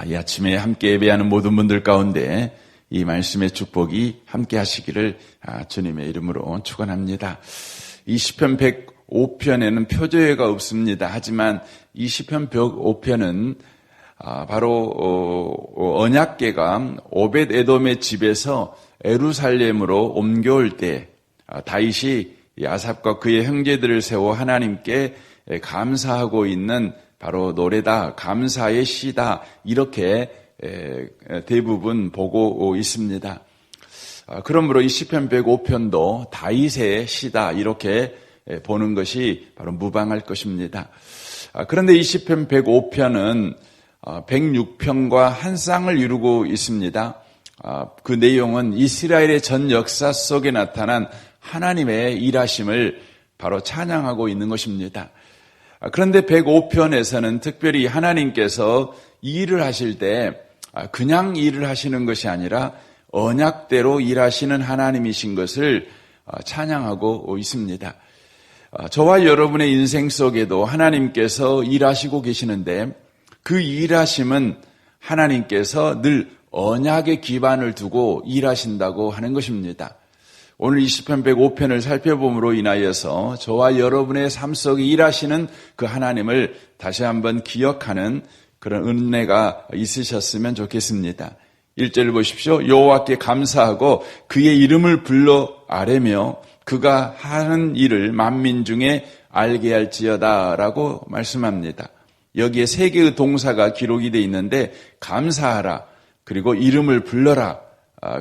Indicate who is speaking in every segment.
Speaker 1: 이 아침에 함께 예배하는 모든 분들 가운데 이 말씀의 축복이 함께 하시기를 주님의 이름으로 축원합니다. 이 시편 105편에는 표제가 없습니다. 하지만 이 시편 105편은 바로 언약궤가 오벳 에돔의 집에서 예루살렘으로 옮겨올 때 다윗이 아삽과 그의 형제들을 세워 하나님께 감사하고 있는 바로 노래다, 감사의 시다, 이렇게 대부분 보고 있습니다. 그러므로 이 시편 105편도 다윗의 시다, 이렇게 보는 것이 바로 무방할 것입니다. 그런데 이 시편 105편은 106편과 한 쌍을 이루고 있습니다. 그 내용은 이스라엘의 전 역사 속에 나타난 하나님의 일하심을 바로 찬양하고 있는 것입니다. 그런데 105편에서는 특별히 하나님께서 일을 하실 때 그냥 일을 하시는 것이 아니라 언약대로 일하시는 하나님이신 것을 찬양하고 있습니다. 저와 여러분의 인생 속에도 하나님께서 일하시고 계시는데 그 일하심은 하나님께서 늘 언약의 기반을 두고 일하신다고 하는 것입니다. 오늘 이 시편 105편을 살펴봄으로 인하여서 저와 여러분의 삶 속에 일하시는 그 하나님을 다시 한번 기억하는 그런 은혜가 있으셨으면 좋겠습니다. 1절을 보십시오. 여호와께 감사하고 그의 이름을 불러 아뢰며 그가 하는 일을 만민 중에 알게 할지어다 라고 말씀합니다. 여기에 세 개의 동사가 기록이 되어 있는데 감사하라, 그리고 이름을 불러라,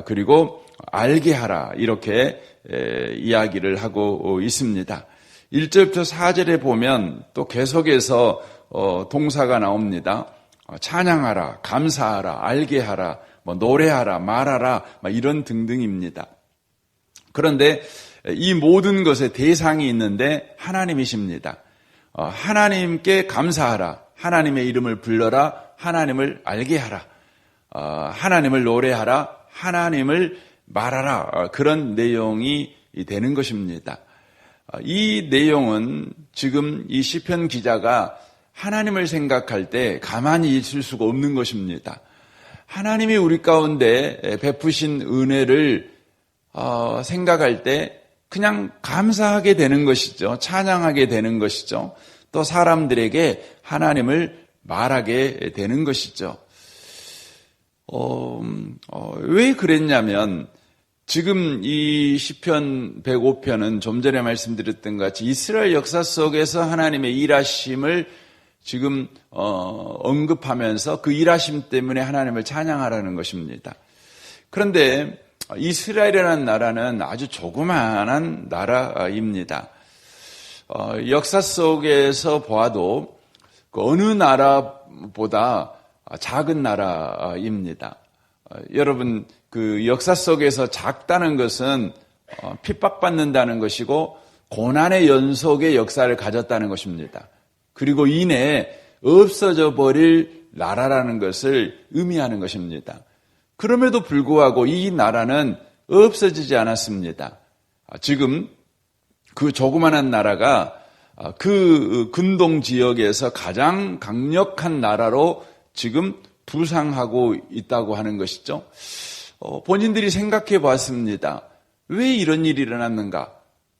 Speaker 1: 그리고 알게 하라, 이렇게 이야기를 하고 있습니다. 1절부터 4절에 보면 또 계속해서 동사가 나옵니다. 찬양하라, 감사하라, 알게 하라, 노래하라, 말하라, 이런 등등입니다. 그런데 이 모든 것의 대상이 있는데 하나님이십니다. 하나님께 감사하라, 하나님의 이름을 불러라, 하나님을 알게 하라, 하나님을 노래하라, 하나님을 말하라, 그런 내용이 되는 것입니다. 이 내용은 지금 이 시편 기자가 하나님을 생각할 때 가만히 있을 수가 없는 것입니다. 하나님이 우리 가운데 베푸신 은혜를 생각할 때 그냥 감사하게 되는 것이죠. 찬양하게 되는 것이죠. 또 사람들에게 하나님을 말하게 되는 것이죠. 왜 그랬냐면 지금 이 시편 105편은 좀 전에 말씀드렸던 것 같이 이스라엘 역사 속에서 하나님의 일하심을 지금 언급하면서 그 일하심 때문에 하나님을 찬양하라는 것입니다. 그런데 이스라엘이라는 나라는 아주 조그마한 나라입니다. 역사 속에서 보아도 그 어느 나라보다 작은 나라입니다. 여러분, 그 역사 속에서 작다는 것은 핍박받는다는 것이고 고난의 연속의 역사를 가졌다는 것입니다. 그리고 이내 없어져 버릴 나라라는 것을 의미하는 것입니다. 그럼에도 불구하고 이 나라는 없어지지 않았습니다. 지금 그 조그만한 나라가 그 근동 지역에서 가장 강력한 나라로 지금 부상하고 있다고 하는 것이죠. 본인들이 생각해 봤습니다. 왜 이런 일이 일어났는가?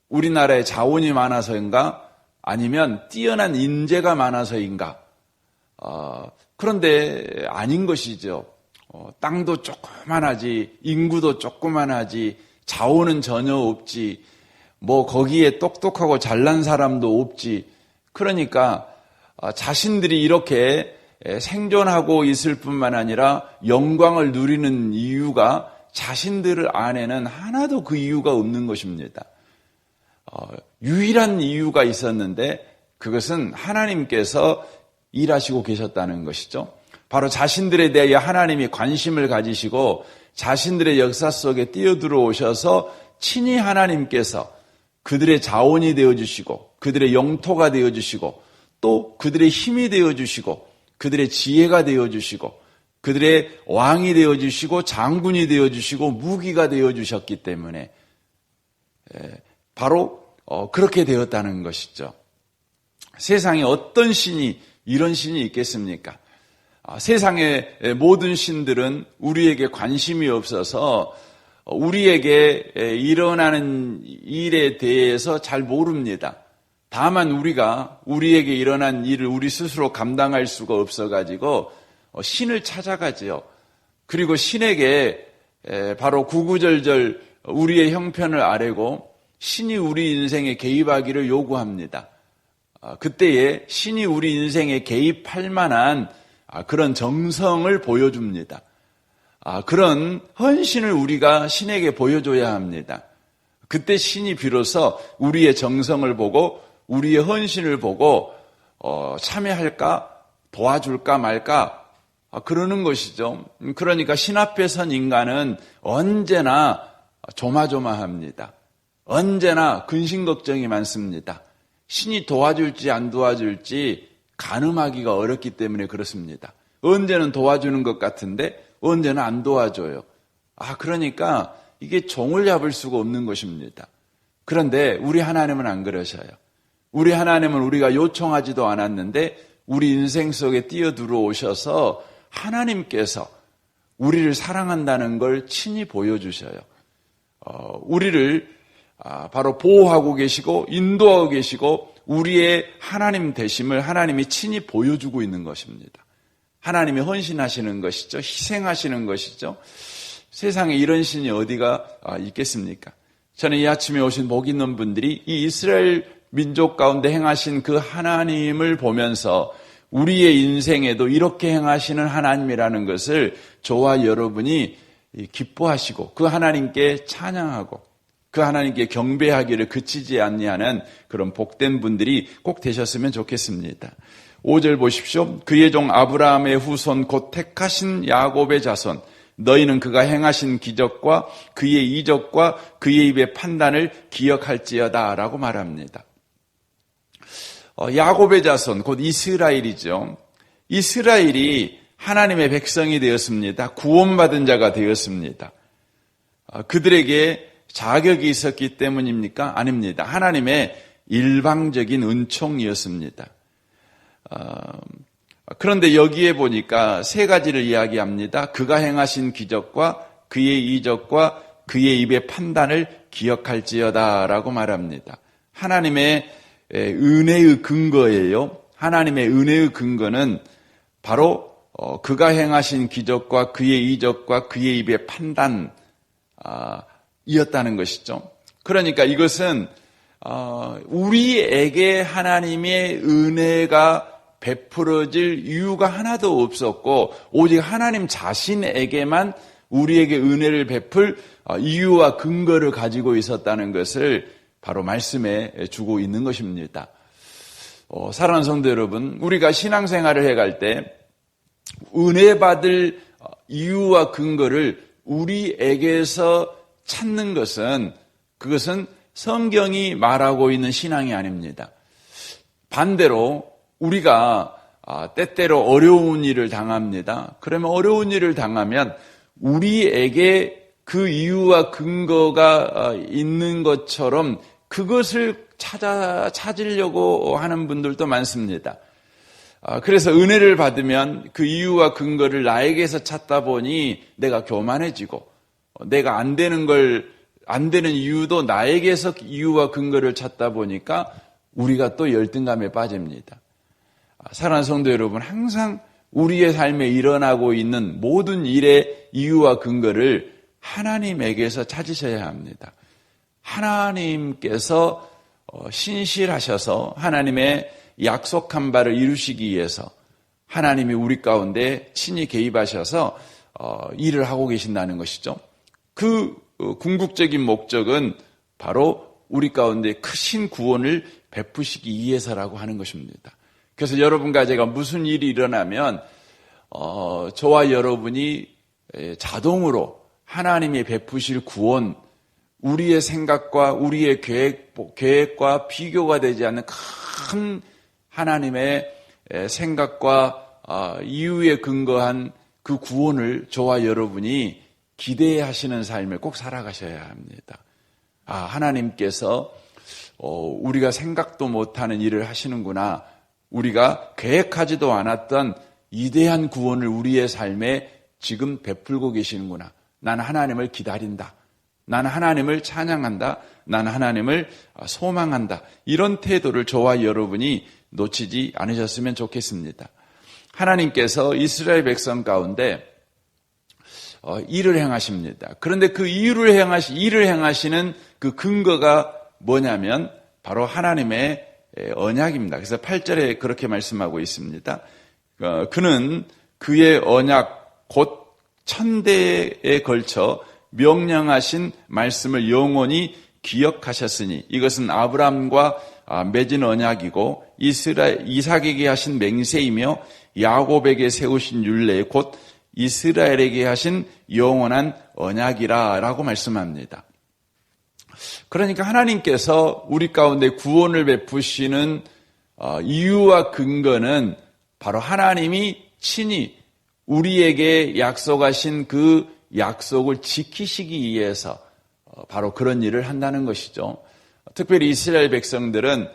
Speaker 1: 우리나라에 자원이 많아서인가? 아니면 뛰어난 인재가 많아서인가? 그런데 아닌 것이죠. 땅도 조그만하지, 인구도 조그만하지, 자원은 전혀 없지, 거기에 똑똑하고 잘난 사람도 없지. 그러니까 자신들이 이렇게 생존하고 있을 뿐만 아니라 영광을 누리는 이유가 자신들 안에는 하나도 그 이유가 없는 것입니다. 유일한 이유가 있었는데 그것은 하나님께서 일하시고 계셨다는 것이죠. 바로 자신들에 대하여 하나님이 관심을 가지시고 자신들의 역사 속에 뛰어들어오셔서 친히 하나님께서 그들의 자원이 되어주시고 그들의 영토가 되어주시고 또 그들의 힘이 되어주시고 그들의 지혜가 되어주시고 그들의 왕이 되어주시고 장군이 되어주시고 무기가 되어주셨기 때문에 바로 그렇게 되었다는 것이죠. 세상에 어떤 신이 이런 신이 있겠습니까? 세상의 모든 신들은 우리에게 관심이 없어서 우리에게 일어나는 일에 대해서 잘 모릅니다. 다만 우리에게 일어난 일을 우리 스스로 감당할 수가 없어가지고 신을 찾아가지요. 그리고 신에게 바로 구구절절 우리의 형편을 아뢰고 신이 우리 인생에 개입하기를 요구합니다. 그때에 신이 우리 인생에 개입할 만한 그런 정성을 보여줍니다. 그런 헌신을 우리가 신에게 보여줘야 합니다. 그때 신이 비로소 우리의 정성을 보고 우리의 헌신을 보고 참여할까 도와줄까 말까 그러는 것이죠. 그러니까 신 앞에 선 인간은 언제나 조마조마합니다. 언제나 근심 걱정이 많습니다. 신이 도와줄지 안 도와줄지 가늠하기가 어렵기 때문에 그렇습니다. 언제는 도와주는 것 같은데 언제는 안 도와줘요. 그러니까 이게 종을 잡을 수가 없는 것입니다. 그런데 우리 하나님은 안 그러셔요. 우리 하나님은 우리가 요청하지도 않았는데 우리 인생 속에 뛰어들어오셔서 하나님께서 우리를 사랑한다는 걸 친히 보여주셔요. 우리를 바로 보호하고 계시고 인도하고 계시고 우리의 하나님 되심을 하나님이 친히 보여주고 있는 것입니다. 하나님이 헌신하시는 것이죠. 희생하시는 것이죠. 세상에 이런 신이 어디가 있겠습니까? 저는 이 아침에 오신 복 있는 분들이 이 이스라엘 민족 가운데 행하신 그 하나님을 보면서 우리의 인생에도 이렇게 행하시는 하나님이라는 것을 저와 여러분이 기뻐하시고 그 하나님께 찬양하고 그 하나님께 경배하기를 그치지 아니하는 그런 복된 분들이 꼭 되셨으면 좋겠습니다. 5절 보십시오. 그의 종 아브라함의 후손 곧 택하신 야곱의 자손 너희는 그가 행하신 기적과 그의 이적과 그의 입의 판단을 기억할지어다 라고 말합니다. 야곱의 자손 곧 이스라엘이죠. 이스라엘이 하나님의 백성이 되었습니다. 구원받은 자가 되었습니다. 그들에게 자격이 있었기 때문입니까? 아닙니다. 하나님의 일방적인 은총이었습니다. 그런데 여기에 보니까 세 가지를 이야기합니다. 그가 행하신 기적과 그의 이적과 그의 입의 판단을 기억할지어다 라고 말합니다. 하나님의 은혜의 근거예요. 하나님의 은혜의 근거는 바로 그가 행하신 기적과 그의 이적과 그의 입의 판단 이었다는 것이죠. 그러니까 이것은 우리에게 하나님의 은혜가 베풀어질 이유가 하나도 없었고 오직 하나님 자신에게만 우리에게 은혜를 베풀 이유와 근거를 가지고 있었다는 것을 바로 말씀해 주고 있는 것입니다. 사랑하는 성도 여러분, 우리가 신앙생활을 해갈 때 은혜 받을 이유와 근거를 우리에게서 찾는 것은 그것은 성경이 말하고 있는 신앙이 아닙니다. 반대로 우리가 때때로 어려운 일을 당합니다. 그러면 어려운 일을 당하면 우리에게 그 이유와 근거가 있는 것처럼 그것을 찾으려고 하는 분들도 많습니다. 그래서 은혜를 받으면 그 이유와 근거를 나에게서 찾다 보니 내가 교만해지고 내가 안 되는 이유도 나에게서 이유와 근거를 찾다 보니까 우리가 또 열등감에 빠집니다. 사랑하는 성도 여러분, 항상 우리의 삶에 일어나고 있는 모든 일의 이유와 근거를 하나님에게서 찾으셔야 합니다. 하나님께서 신실하셔서 하나님의 약속한 바를 이루시기 위해서 하나님이 우리 가운데 친히 개입하셔서 일을 하고 계신다는 것이죠. 그 궁극적인 목적은 바로 우리 가운데 크신 구원을 베푸시기 위해서라고 하는 것입니다. 그래서 여러분과 제가 무슨 일이 일어나면 저와 여러분이 자동으로 하나님이 베푸실 구원, 우리의 생각과 우리의 계획과 비교가 되지 않는 큰 하나님의 생각과 이유에 근거한 그 구원을 저와 여러분이 기대하시는 삶을 꼭 살아가셔야 합니다. 하나님께서 우리가 생각도 못하는 일을 하시는구나. 우리가 계획하지도 않았던 위대한 구원을 우리의 삶에 지금 베풀고 계시는구나. 나는 하나님을 기다린다. 나는 하나님을 찬양한다. 나는 하나님을 소망한다. 이런 태도를 저와 여러분이 놓치지 않으셨으면 좋겠습니다. 하나님께서 이스라엘 백성 가운데 일을 행하십니다. 그런데 그 일을 행하시는 그 근거가 뭐냐면 바로 하나님의 언약입니다. 그래서 8절에 그렇게 말씀하고 있습니다. 그는 그의 언약 곧 천대에 걸쳐 명령하신 말씀을 영원히 기억하셨으니 이것은 아브라함과 맺은 언약이고 이삭에게 하신 맹세이며 야곱에게 세우신 율례 곧 이스라엘에게 하신 영원한 언약이라라고 말씀합니다. 그러니까 하나님께서 우리 가운데 구원을 베푸시는 이유와 근거는 바로 하나님이 친히 우리에게 약속하신 그 약속을 지키시기 위해서 바로 그런 일을 한다는 것이죠. 특별히 이스라엘 백성들은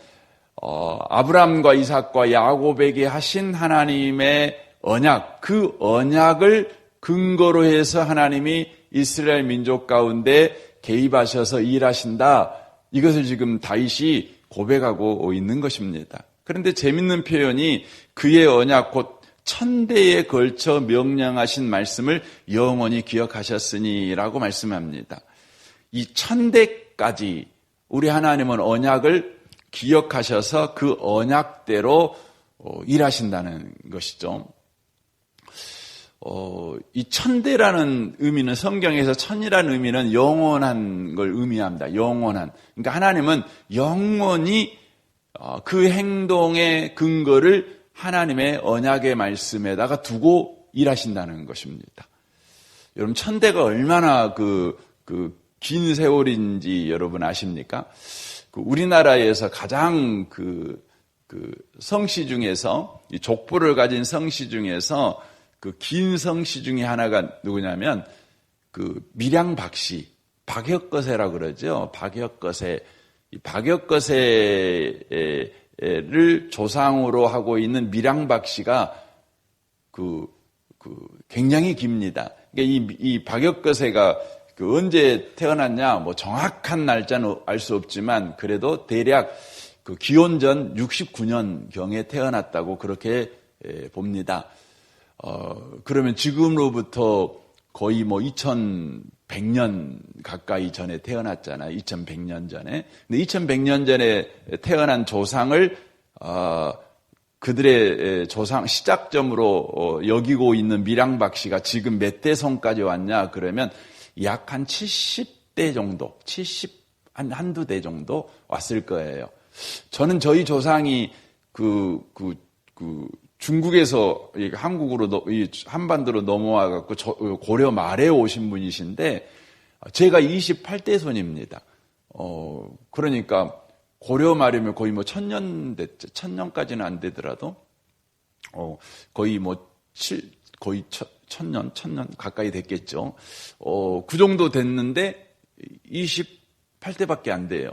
Speaker 1: 아브라함과 이삭과 야곱에게 하신 하나님의 언약, 그 언약을 근거로 해서 하나님이 이스라엘 민족 가운데 개입하셔서 일하신다. 이것을 지금 다윗이 고백하고 있는 것입니다. 그런데 재밌는 표현이 그의 언약 곧 천대에 걸쳐 명령하신 말씀을 영원히 기억하셨으니라고 말씀합니다. 이 천대까지 우리 하나님은 언약을 기억하셔서 그 언약대로 일하신다는 것이죠. 이 천대라는 의미는 성경에서 천이라는 의미는 영원한 걸 의미합니다. 영원한. 그러니까 하나님은 영원히 그 행동의 근거를 하나님의 언약의 말씀에다가 두고 일하신다는 것입니다. 여러분 천대가 얼마나 긴 세월인지 여러분 아십니까? 우리나라에서 가장 성씨 중에서 이 족보를 가진 성씨 중에서 긴 성씨 중에 하나가 누구냐면 밀양박씨 박혁거세라고 그러죠. 박혁거세. 이 박혁거세를 조상으로 하고 있는 밀양박씨가 굉장히 깁니다. 그러니까 이 박혁거세가 언제 태어났냐, 뭐 정확한 날짜는 알 수 없지만 그래도 대략 기원전 69년경에 태어났다고 그렇게 봅니다. 그러면 지금으로부터 거의 2100년 가까이 전에 태어났잖아요. 2100년 전에. 근데 2100년 전에 태어난 조상을, 그들의 조상, 시작점으로 여기고 있는 밀양박 씨가 지금 몇 대손까지 왔냐, 그러면 약 한 70대 정도, 한두 대 정도 왔을 거예요. 저는 저희 조상이 중국에서 한국으로 한반도로 넘어와 갖고 고려 말에 오신 분이신데 제가 28대 손입니다. 그러니까 고려 말이면 거의 1000년 됐죠. 1000년까지는 안 되더라도 거의 거의 1000년 가까이 됐겠죠. 그 정도 됐는데 28대밖에 안 돼요.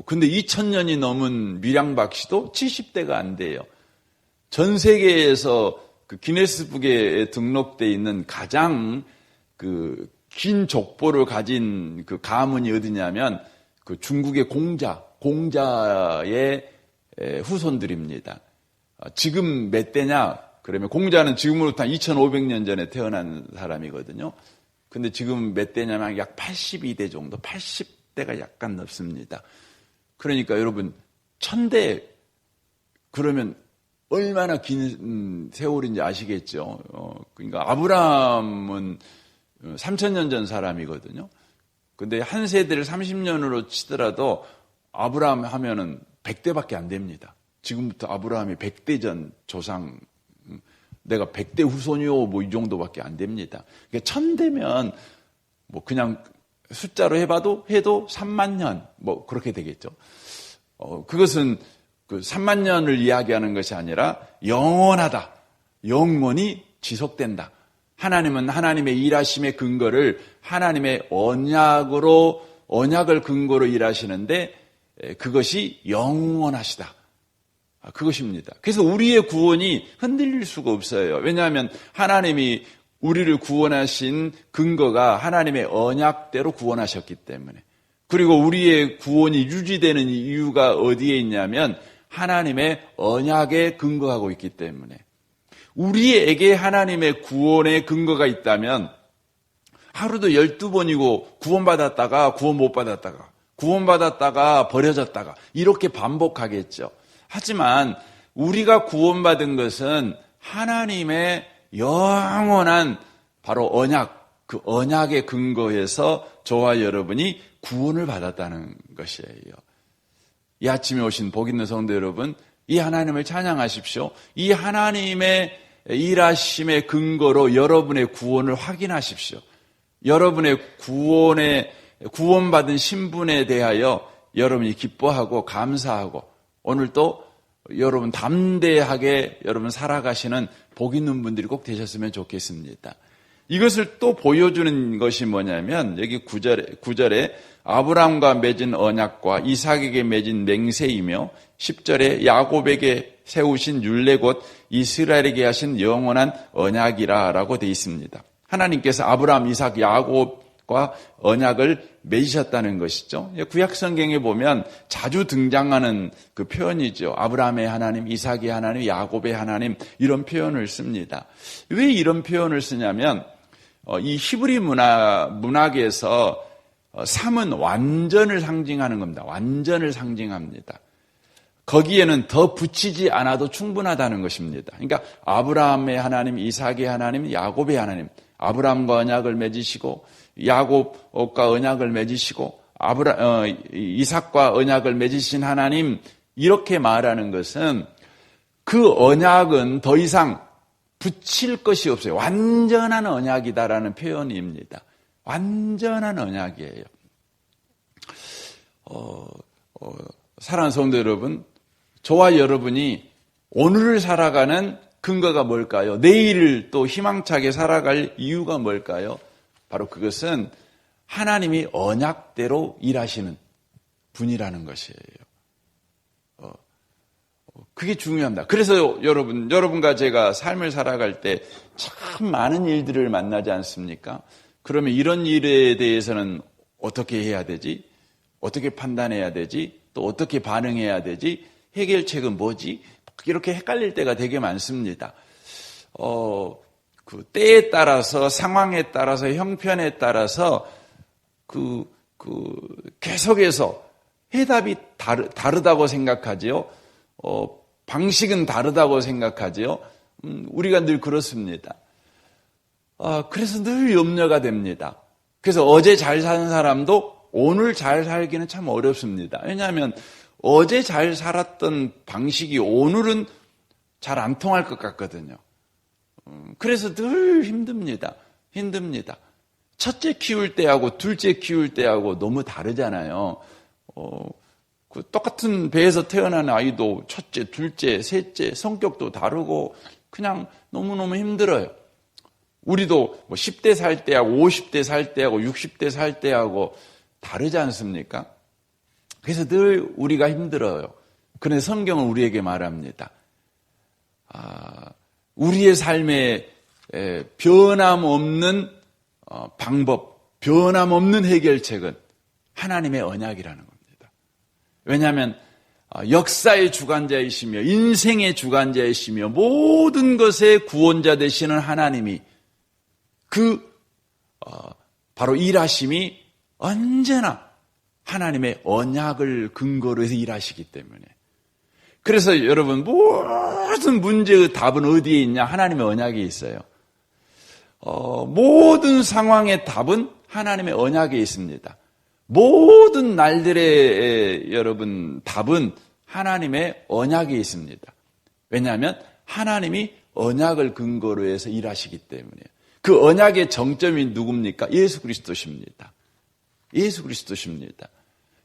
Speaker 1: 근데 2000년이 넘은 밀양박 씨도 70대가 안 돼요. 전 세계에서 기네스북에 등록되어 있는 가장 긴 족보를 가진 가문이 어디냐면 중국의 공자의 후손들입니다. 지금 몇 대냐? 그러면 공자는 지금으로부터 한 2500년 전에 태어난 사람이거든요. 근데 지금 몇 대냐면 약 82대 정도, 80대가 약간 넘습니다. 그러니까 여러분 1000대 그러면 얼마나 긴 세월인지 아시겠죠. 그러니까 아브라함은 3000년 전 사람이거든요. 근데 한 세대를 30년으로 치더라도 아브라함 하면은 100대밖에 안 됩니다. 지금부터 아브라함이 100대 전 조상, 내가 100대 후손이요, 이 정도밖에 안 됩니다. 그러니까 1000대면 그냥 숫자로 해도 3만 년, 그렇게 되겠죠. 그것은 3만 년을 이야기하는 것이 아니라 영원하다. 영원히 지속된다. 하나님은 하나님의 일하심의 근거를 하나님의 언약을 근거로 일하시는데 그것이 영원하시다. 그것입니다. 그래서 우리의 구원이 흔들릴 수가 없어요. 왜냐하면 하나님이 우리를 구원하신 근거가 하나님의 언약대로 구원하셨기 때문에. 그리고 우리의 구원이 유지되는 이유가 어디에 있냐면 하나님의 언약에 근거하고 있기 때문에. 우리에게 하나님의 구원의 근거가 있다면 하루도 12번이고 구원받았다가 구원 못 받았다가 구원받았다가 버려졌다가 이렇게 반복하겠죠. 하지만 우리가 구원받은 것은 하나님의 영원한 바로 언약, 그 언약에 근거해서 저와 여러분이 구원을 받았다는 것이에요. 이 아침에 오신 복 있는 성도 여러분, 이 하나님을 찬양하십시오. 이 하나님의 일하심의 근거로 여러분의 구원을 확인하십시오. 여러분의 구원받은 신분에 대하여 여러분이 기뻐하고 감사하고 오늘 또 여러분 담대하게 여러분 살아가시는 복 있는 분들이 꼭 되셨으면 좋겠습니다. 이것을 또 보여주는 것이 뭐냐면 여기 9절에 아브라함과 맺은 언약과 이삭에게 맺은 맹세이며 10절에 야곱에게 세우신 율례 곧 이스라엘에게 하신 영원한 언약이라 라고 되어 있습니다. 하나님께서 아브라함, 이삭, 야곱과 언약을 맺으셨다는 것이죠. 구약 성경에 보면 자주 등장하는 그 표현이죠. 아브라함의 하나님, 이삭의 하나님, 야곱의 하나님 이런 표현을 씁니다. 왜 이런 표현을 쓰냐면 이 히브리 문학에서 삼은 완전을 상징하는 겁니다. 완전을 상징합니다. 거기에는 더 붙이지 않아도 충분하다는 것입니다. 그러니까 아브라함의 하나님, 이삭의 하나님, 야곱의 하나님, 아브라함과 언약을 맺으시고 야곱과 언약을 맺으시고 이삭과 언약을 맺으신 하나님 이렇게 말하는 것은 그 언약은 더 이상 붙일 것이 없어요. 완전한 언약이다라는 표현입니다. 완전한 언약이에요. 사랑하는 성도 여러분, 저와 여러분이 오늘을 살아가는 근거가 뭘까요? 내일을 또 희망차게 살아갈 이유가 뭘까요? 바로 그것은 하나님이 언약대로 일하시는 분이라는 것이에요. 그게 중요합니다. 그래서 여러분과 제가 삶을 살아갈 때 참 많은 일들을 만나지 않습니까? 그러면 이런 일에 대해서는 어떻게 해야 되지? 어떻게 판단해야 되지? 또 어떻게 반응해야 되지? 해결책은 뭐지? 이렇게 헷갈릴 때가 되게 많습니다. 그 때에 따라서 상황에 따라서 형편에 따라서 계속해서 해답이 다르다고 생각하지요. 방식은 다르다고 생각하지요. 우리가 늘 그렇습니다. 그래서 늘 염려가 됩니다. 그래서 어제 잘 사는 사람도 오늘 잘 살기는 참 어렵습니다. 왜냐하면 어제 잘 살았던 방식이 오늘은 잘 안 통할 것 같거든요. 그래서 늘 힘듭니다. 첫째 키울 때하고 둘째 키울 때하고 너무 다르잖아요. 그 똑같은 배에서 태어난 아이도 첫째, 둘째, 셋째 성격도 다르고 그냥 너무너무 힘들어요. 우리도 10대 살 때하고 50대 살 때하고 60대 살 때하고 다르지 않습니까? 그래서 늘 우리가 힘들어요. 그런데 성경은 우리에게 말합니다. 우리의 삶에 변함없는 방법, 변함없는 해결책은 하나님의 언약이라는 겁니다. 왜냐하면 역사의 주관자이시며 인생의 주관자이시며 모든 것의 구원자 되시는 하나님이 바로 일하심이 언제나 하나님의 언약을 근거로 해서 일하시기 때문에. 그래서 여러분 모든 문제의 답은 어디에 있냐? 하나님의 언약에 있어요. 모든 상황의 답은 하나님의 언약에 있습니다. 모든 날들의 여러분 답은 하나님의 언약에 있습니다. 왜냐하면 하나님이 언약을 근거로 해서 일하시기 때문이에요. 그 언약의 정점이 누굽니까? 예수 그리스도십니다. 예수 그리스도십니다.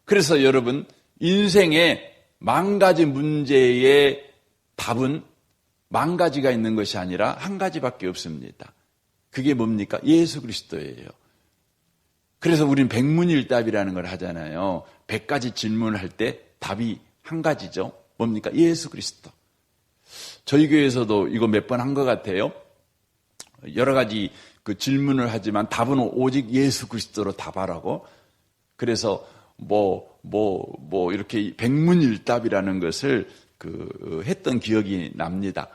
Speaker 1: 그래서 여러분 인생의 만 가지 문제의 답은 만 가지가 있는 것이 아니라 한 가지밖에 없습니다. 그게 뭡니까? 예수 그리스도예요. 그래서 우리는 백문일답이라는 걸 하잖아요. 100가지 질문을 할 때 답이 한 가지죠. 뭡니까? 예수 그리스도. 저희 교회에서도 이거 몇 번 한 것 같아요. 여러 가지 그 질문을 하지만 답은 오직 예수 그리스도로 답하라고. 그래서 이렇게 백문일답이라는 것을 했던 기억이 납니다.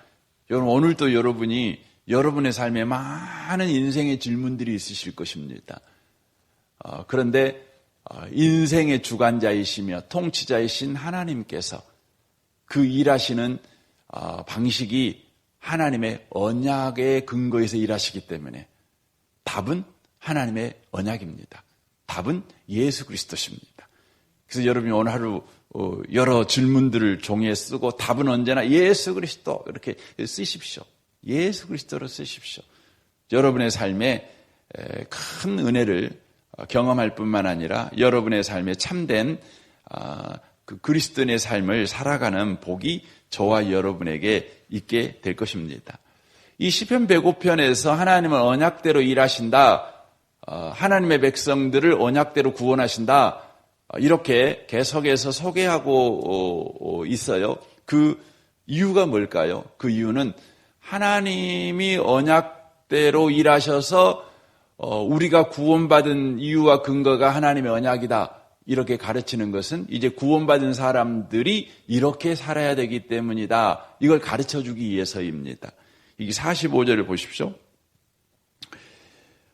Speaker 1: 여러분, 오늘도 여러분이 여러분의 삶에 많은 인생의 질문들이 있으실 것입니다. 그런데 인생의 주관자이시며 통치자이신 하나님께서 그 일하시는 방식이 하나님의 언약의 근거에서 일하시기 때문에 답은 하나님의 언약입니다. 답은 예수 그리스도십니다. 그래서 여러분이 오늘 하루 여러 질문들을 종이에 쓰고 답은 언제나 예수 그리스도 이렇게 쓰십시오. 예수 그리스도로 쓰십시오. 여러분의 삶에 큰 은혜를 경험할 뿐만 아니라 여러분의 삶에 참된 그 그리스도인의 삶을 살아가는 복이 저와 여러분에게 있게 될 것입니다. 이 시편 105편에서 하나님은 언약대로 일하신다. 하나님의 백성들을 언약대로 구원하신다. 이렇게 계속해서 소개하고 있어요. 그 이유가 뭘까요? 그 이유는 하나님이 언약대로 일하셔서 우리가 구원받은 이유와 근거가 하나님의 언약이다. 이렇게 가르치는 것은 이제 구원받은 사람들이 이렇게 살아야 되기 때문이다. 이걸 가르쳐주기 위해서입니다. 이게 45절을 보십시오.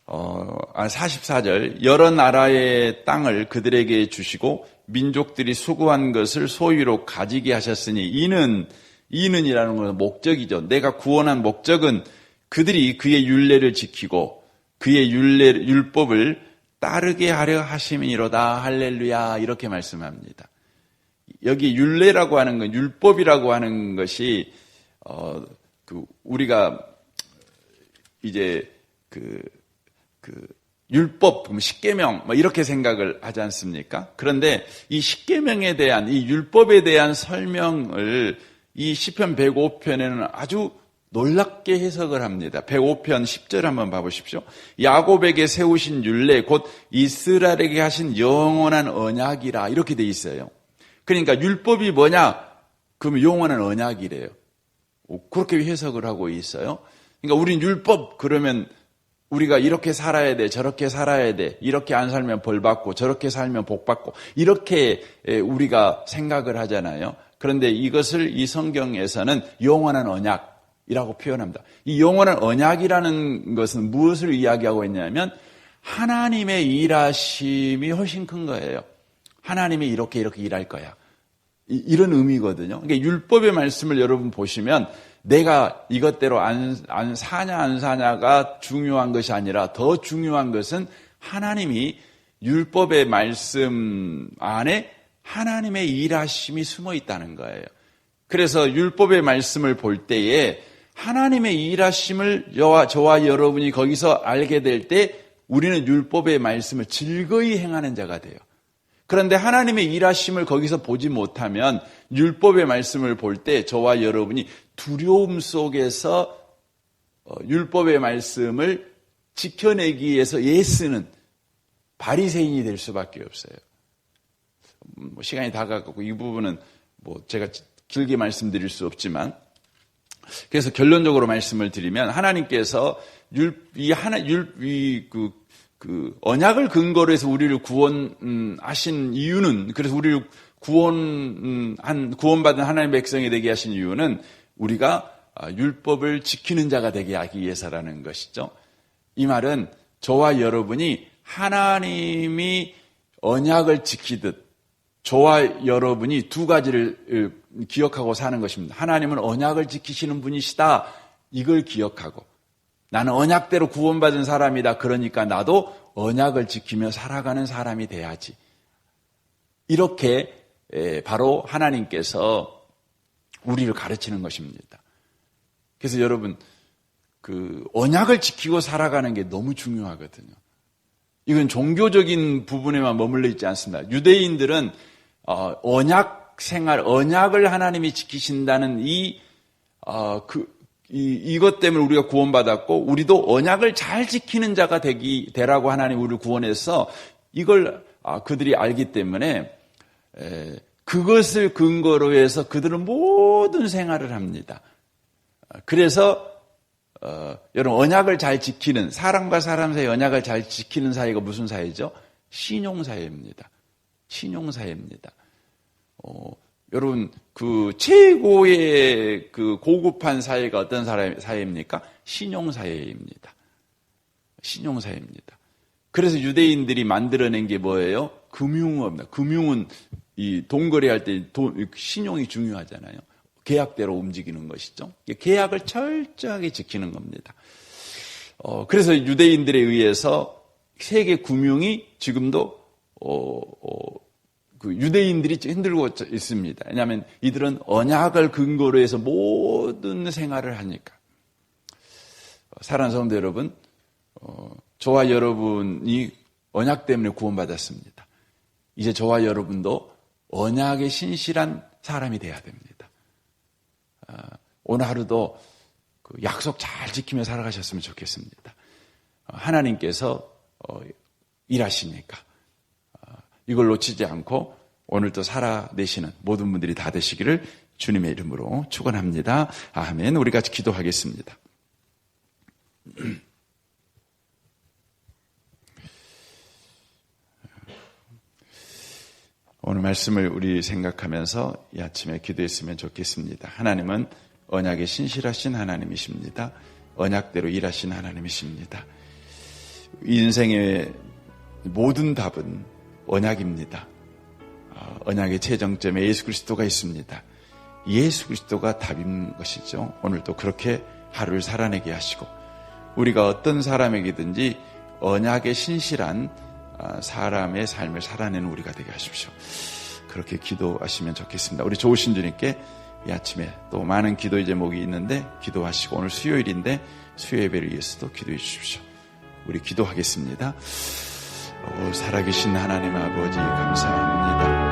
Speaker 1: 44절. 여러 나라의 땅을 그들에게 주시고 민족들이 수고한 것을 소유로 가지게 하셨으니 이는이라는 것은 목적이죠. 내가 구원한 목적은 그들이 그의 율례를 지키고 그의 율법을 따르게 하려 하심이로다. 할렐루야. 이렇게 말씀합니다. 여기 율례라고 하는 건 율법이라고 하는 것이 우리가 이제 율법, 십계명 이렇게 생각을 하지 않습니까? 그런데 이 십계명에 대한 이 율법에 대한 설명을 이 시편 105편에는 아주 놀랍게 해석을 합니다. 105편 10절 한번 봐보십시오. 야곱에게 세우신 율례 곧 이스라엘에게 하신 영원한 언약이라 이렇게 돼 있어요. 그러니까 율법이 뭐냐? 그러면 영원한 언약이래요. 그렇게 해석을 하고 있어요. 그러니까 우린 율법 그러면 우리가 이렇게 살아야 돼, 저렇게 살아야 돼, 이렇게 안 살면 벌 받고 저렇게 살면 복 받고 이렇게 우리가 생각을 하잖아요. 그런데 이것을 이 성경에서는 영원한 언약이라고 표현합니다. 이 영원한 언약이라는 것은 무엇을 이야기하고 있냐면 하나님의 일하심이 훨씬 큰 거예요. 하나님이 이렇게 일할 거야. 이런 의미거든요. 그러니까 율법의 말씀을 여러분 보시면 내가 이것대로 안 사냐 안 사냐가 중요한 것이 아니라 더 중요한 것은 하나님이 율법의 말씀 안에 하나님의 일하심이 숨어 있다는 거예요. 그래서 율법의 말씀을 볼 때에 하나님의 일하심을 저와 여러분이 거기서 알게 될 때 우리는 율법의 말씀을 즐거이 행하는 자가 돼요. 그런데 하나님의 일하심을 거기서 보지 못하면 율법의 말씀을 볼 때 저와 여러분이 두려움 속에서 율법의 말씀을 지켜내기 위해서 애쓰는 바리새인이 될 수밖에 없어요. 시간이 다가가고 이 부분은 제가 길게 말씀드릴 수 없지만 그래서 결론적으로 말씀을 드리면 하나님께서 언약을 근거로 해서 우리를 구원하신 이유는 그래서 우리를 구원받은 하나님의 백성이 되게 하신 이유는 우리가 율법을 지키는 자가 되게 하기 위해서라는 것이죠. 이 말은 저와 여러분이 하나님이 언약을 지키듯 저와 여러분이 두 가지를 기억하고 사는 것입니다. 하나님은 언약을 지키시는 분이시다. 이걸 기억하고 나는 언약대로 구원받은 사람이다. 그러니까 나도 언약을 지키며 살아가는 사람이 돼야지. 이렇게 바로 하나님께서 우리를 가르치는 것입니다. 그래서 여러분 언약을 지키고 살아가는 게 너무 중요하거든요. 이건 종교적인 부분에만 머물러 있지 않습니다. 유대인들은 언약 생활, 언약을 하나님이 지키신다는 이것 때문에 우리가 구원받았고 우리도 언약을 잘 지키는 자가 되라고 하나님 우리를 구원해서 이걸 그들이 알기 때문에 그것을 근거로 해서 그들은 모든 생활을 합니다. 그래서 여러분 언약을 잘 지키는, 사람과 사람 사이 언약을 잘 지키는 사이가 무슨 사이죠? 신용사회입니다. 신용사회입니다. 여러분 그 최고의 그 고급한 사회가 어떤 사회입니까? 신용사회입니다. 신용사회입니다. 그래서 유대인들이 만들어낸 게 뭐예요? 금융업입니다. 금융은 이 돈 거래할 때 신용이 중요하잖아요. 계약대로 움직이는 것이죠. 계약을 철저하게 지키는 겁니다. 그래서 유대인들에 의해서 세계 금융이 지금도 그 유대인들이 흔들고 있습니다. 왜냐하면 이들은 언약을 근거로 해서 모든 생활을 하니까. 사랑하는 성도 여러분, 저와 여러분이 언약 때문에 구원받았습니다. 이제 저와 여러분도 언약에 신실한 사람이 돼야 됩니다. 오늘 하루도 그 약속 잘 지키며 살아가셨으면 좋겠습니다. 하나님께서 일하시니까 이걸 놓치지 않고 오늘도 살아내시는 모든 분들이 다 되시기를 주님의 이름으로 축원합니다. 아멘. 우리 같이 기도하겠습니다. 오늘 말씀을 우리 생각하면서 이 아침에 기도했으면 좋겠습니다. 하나님은 언약에 신실하신 하나님이십니다. 언약대로 일하신 하나님이십니다. 인생의 모든 답은 언약입니다. 언약의 최정점에 예수 그리스도가 있습니다. 예수 그리스도가 답인 것이죠. 오늘도 그렇게 하루를 살아내게 하시고 우리가 어떤 사람에게든지 언약에 신실한 사람의 삶을 살아내는 우리가 되게 하십시오. 그렇게 기도하시면 좋겠습니다. 우리 좋으신 주님께 이 아침에 또 많은 기도의 제목이 있는데 기도하시고 오늘 수요일인데 수요 예배를 위해서도 기도해 주십시오. 우리 기도하겠습니다. 살아계신 하나님 아버지 감사합니다.